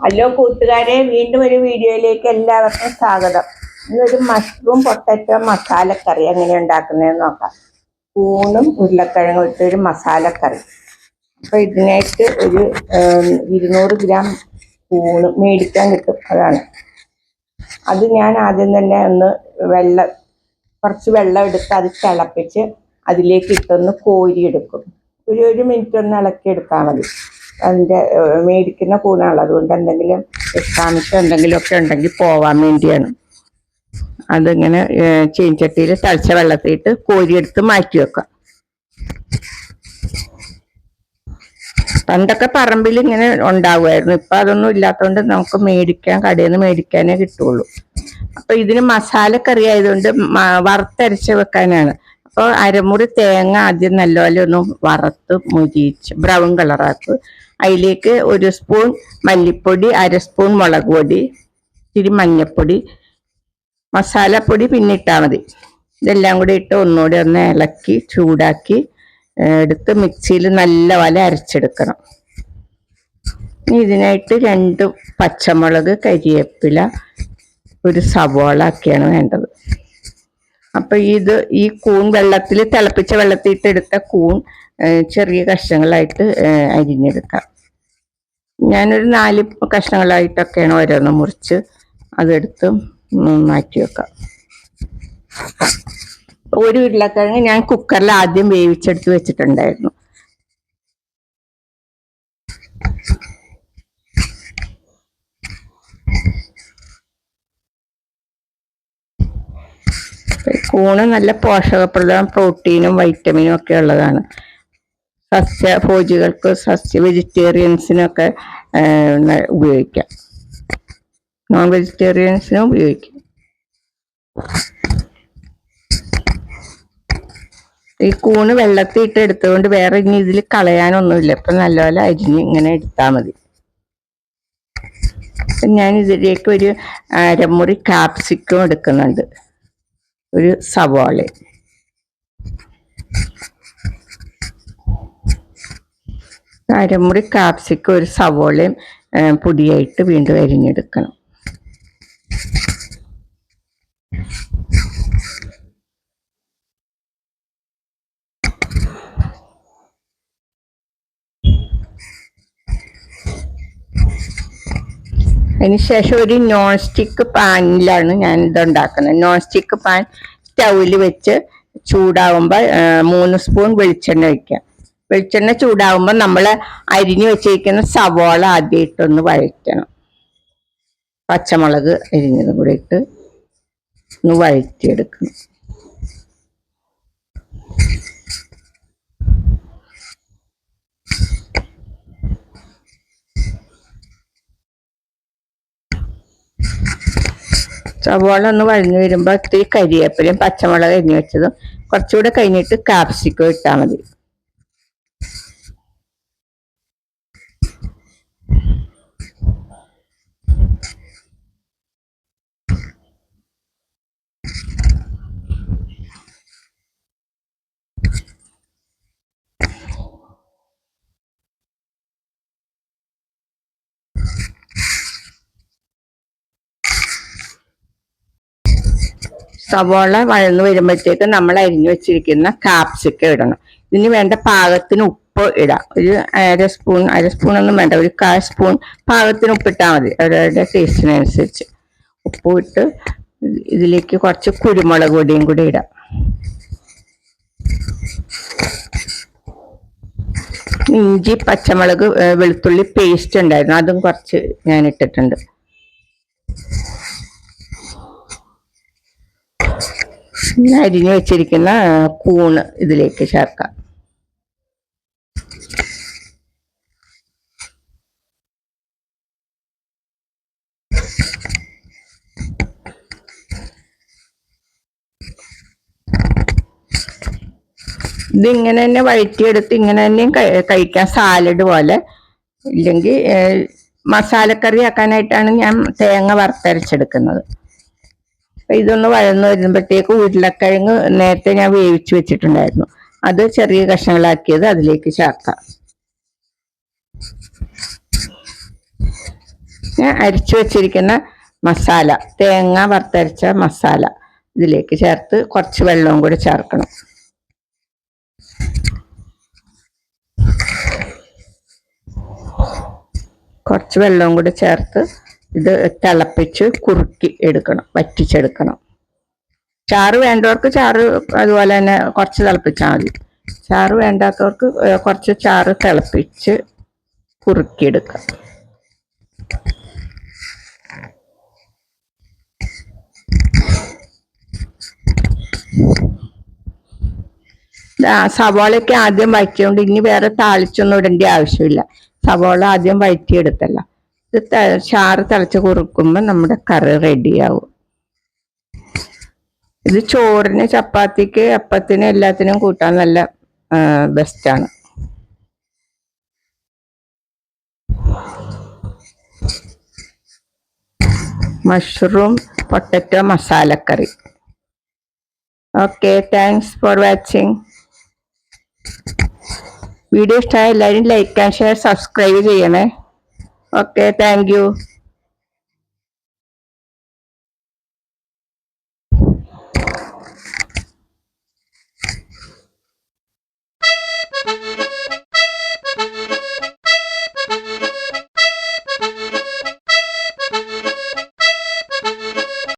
Hello കൂട്ടുകാരെ, വീണ്ടും ഒരു വീഡിയോയിലേക്ക് എല്ലാവർക്കും സ്വാഗതം. ഇന്നൊരു മഷ്റൂം പൊട്ടറ്റോ മസാലക്കറി എങ്ങനെ ഉണ്ടാക്കുന്നതെന്ന് നോക്കാം. കൂണും ഉരുളക്കിഴങ്ങും ഇട്ടൊരു മസാലക്കറി. അപ്പോൾ ഇതിനായിട്ട് ഒരു 200 ഗ്രാം കൂണ് മേടിക്കാൻ കിട്ടും. അത് ഞാൻ ആദ്യം തന്നെ കുറച്ച് വെള്ളം എടുത്ത് അത് തിളപ്പിച്ച് അതിലേക്ക് ഇട്ടൊന്ന് കോരിയെടുക്കും. ഒരു മിനിറ്റ് ഒന്ന് ഇളക്കിയെടുത്താൽ മതി. അതിൻ്റെ മേടിക്കുന്ന കൂണാണ്, അതുകൊണ്ട് എന്തെങ്കിലും വിഷാംശം എന്തെങ്കിലുമൊക്കെ ഉണ്ടെങ്കിൽ പോവാൻ വേണ്ടിയാണ്. അതിങ്ങനെ ചീനച്ചട്ടിയിൽ തളിച്ച വെള്ളത്തിയിട്ട് കോരിയെടുത്ത് മാറ്റി വെക്കാം. പണ്ടൊക്കെ പറമ്പിൽ ഇങ്ങനെ ഉണ്ടാവുമായിരുന്നു. ഇപ്പം അതൊന്നും ഇല്ലാത്തതുകൊണ്ട് നമുക്ക് കടയിൽ നിന്ന് മേടിക്കാനേ കിട്ടുള്ളൂ. അപ്പൊ ഇതിന് മസാലക്കറി ആയതുകൊണ്ട് വറുത്തരച്ച് വെക്കാനാണ്. അപ്പോൾ അരമുറി തേങ്ങ ആദ്യം നല്ലപോലെ ഒന്ന് വറുത്ത് മുരിച്ച് ബ്രൗൺ കളറാക്കും. അതിലേക്ക് 1 സ്പൂൺ മല്ലിപ്പൊടി, 1/2 സ്പൂൺ മുളക് പൊടി, ഇത്തിരി മഞ്ഞൾപ്പൊടി, മസാലപ്പൊടി പിന്നെ ഇട്ടാൽ മതി. ഇതെല്ലാം കൂടി ഇട്ട് ഒന്നുകൂടി ഒന്ന് ഇളക്കി ചൂടാക്കി എടുത്ത് മിക്സിയിൽ നല്ലപോലെ അരച്ചെടുക്കണം. ഇതിനായിട്ട് 2 പച്ചമുളക്, കരിവേപ്പില, ഒരു സവോള ഒക്കെയാണ് വേണ്ടത്. അപ്പൊ ഈ കൂൺ തിളപ്പിച്ച വെള്ളത്തിൽ എടുത്ത കൂൺ ചെറിയ കഷ്ണങ്ങളായിട്ട് അരിഞ്ഞെടുക്കാം. ഞാനൊരു 4 കഷ്ണങ്ങളായിട്ടൊക്കെയാണ് ഓരോന്ന് മുറിച്ച് അതെടുത്ത് മാറ്റി വെക്കാം. ഒരു ഉരുളക്കിഴങ്ങ് ഞാൻ കുക്കറിൽ ആദ്യം വേവിച്ചെടുത്ത് വെച്ചിട്ടുണ്ടായിരുന്നു. കൂണ് നല്ല പോഷകപ്രദം, പ്രോട്ടീനും വൈറ്റമിനും ഒക്കെ ഉള്ളതാണ്. സസ്യഭോജികൾക്ക് വെജിറ്റേറിയൻസിനൊക്കെ ഉപയോഗിക്കാം, നോൺ വെജിറ്റേറിയൻസിനും ഉപയോഗിക്കാം. ഈ കൂണ് വെള്ളത്തിൽ ഇട്ട് എടുത്തുകൊണ്ട് വേറെ ഇനി ഇതിൽ കളയാനൊന്നുമില്ല. ഇപ്പം നല്ലപോലെ അരിഞ്ഞ് ഇങ്ങനെ എടുത്താൽ മതി. ഞാൻ ഇതിലേക്ക് ഒരു അരമുറി കാപ്സിക്കം എടുക്കുന്നുണ്ട്, ഒരു സവാള, അരമുറി കാപ്സിക്കം, ഒരു സവോളയും പൊടിയായിട്ട് വീണ്ടും അരിഞ്ഞെടുക്കണം. അതിനുശേഷം ഒരു നോൺ സ്റ്റിക്ക് പാനിലാണ് ഞാൻ ഇതുണ്ടാക്കുന്നത്. നോൺ സ്റ്റിക്ക് പാൻ സ്റ്റൗവിൽ വെച്ച് ചൂടാവുമ്പോൾ 3 സ്പൂൺ വെളിച്ചെണ്ണ ഒഴിക്കാം. വെളിച്ചെണ്ണ ചൂടാവുമ്പോൾ നമ്മൾ അരിഞ്ഞു വെച്ചിരിക്കുന്ന സവോള ആദ്യം ഇട്ടൊന്ന് വഴറ്റണം. പച്ചമുളക് അരിഞ്ഞതും കൂടി ഇട്ട് ഒന്ന് വഴറ്റിയെടുക്കണം. സവോള ഒന്ന് വഴഞ്ഞു വരുമ്പോൾ ഇത്തിരി കരിവേപ്പിലയും പച്ചമുളക് അരിഞ്ഞു വെച്ചതും കുറച്ചുകൂടെ കഴിഞ്ഞിട്ട് കാപ്സിക്കം ഇട്ടാൽ മതി. സവോള വഴന്നു വരുമ്പോഴത്തേക്ക് നമ്മൾ അരിഞ്ഞു വെച്ചിരിക്കുന്ന കാപ്സിക്കം ഇടണം. ഇതിന് വേണ്ട പാകത്തിന് ഉപ്പ് ഇടാം. ഒരു അര സ്പൂണൊന്നും വേണ്ട, ഒരു 1/4 സ്പൂൺ പാകത്തിന് ഉപ്പിട്ടാൽ മതി. അവരവരുടെ ടേസ്റ്റിനനുസരിച്ച് ഉപ്പ് ഇട്ട് ഇതിലേക്ക് കുറച്ച് കുരുമുളക് പൊടിയും കൂടി ഇടാം. ഇഞ്ചി, പച്ചമുളക്, വെളുത്തുള്ളി പേസ്റ്റ് ഉണ്ടായിരുന്നു, അതും കുറച്ച് ഞാൻ ഇട്ടിട്ടുണ്ട്. അരിഞ്ഞു വെച്ചിരിക്കുന്ന കൂണ് ഇതിലേക്ക് ചേർക്കാം. ഇതിങ്ങനെ തന്നെ വഴറ്റിയെടുത്ത് ഇങ്ങനെ തന്നെയും കഴിക്കാം, സാലഡ് പോലെ. ഇല്ലെങ്കിൽ മസാലക്കറി ആക്കാനായിട്ടാണ് ഞാൻ തേങ്ങ വറുത്തരച്ചെടുക്കുന്നത്. ഇതൊന്ന് വഴന്നു വരുമ്പോഴത്തേക്ക് ഉരുളക്കിഴങ്ങ് നേരത്തെ ഞാൻ വേവിച്ച് വെച്ചിട്ടുണ്ടായിരുന്നു, അത് ചെറിയ കഷ്ണങ്ങളാക്കിയത് അതിലേക്ക് ചേർക്കാം. അരിച്ചു വെച്ചിരിക്കുന്ന മസാല, തേങ്ങ വറുത്തരച്ച മസാല ഇതിലേക്ക് ചേർത്ത് കുറച്ച് വെള്ളവും കൂടി ചേർക്കണം. കുറച്ച് വെള്ളവും കൂടി ചേർത്ത് ഇത് തിളപ്പിച്ച് കുറുക്കി എടുക്കണം, വറ്റിച്ചെടുക്കണം. ചാറ് വേണ്ടവർക്ക് ചാറ് അതുപോലെ തന്നെ കുറച്ച് തിളപ്പിച്ചാൽ മതി. ചാറ് വേണ്ടാത്തവർക്ക് കുറച്ച് ചാറ് തിളപ്പിച്ച് കുറുക്കിയെടുക്കാം. സവാളയൊക്കെ ആദ്യം വഴറ്റിയോണ്ട് ഇനി വേറെ താളിച്ചൊന്നും ഇടേണ്ട ആവശ്യമില്ല. സവാള ആദ്യം വഴറ്റിയെടുത്തല്ല. ഇത് ചാറ് തിളച്ച് കുറുക്കുമ്പോൾ നമ്മുടെ കറി റെഡിയാവും. ഇത് ചോറിന്, ചപ്പാത്തിക്ക്, അപ്പത്തിന് എല്ലാത്തിനും കൂട്ടാൻ നല്ല ബെസ്റ്റാണ്. മഷ്റൂം പൊട്ടറ്റോ മസാലക്കറി. Okay, thanks for watching. Video ഇഷ്ടമായ എല്ലാവരും ലൈക്ക് ആൻഡ് ഷെയർ, സബ്സ്ക്രൈബ് ചെയ്യണേ. Okay, thank U.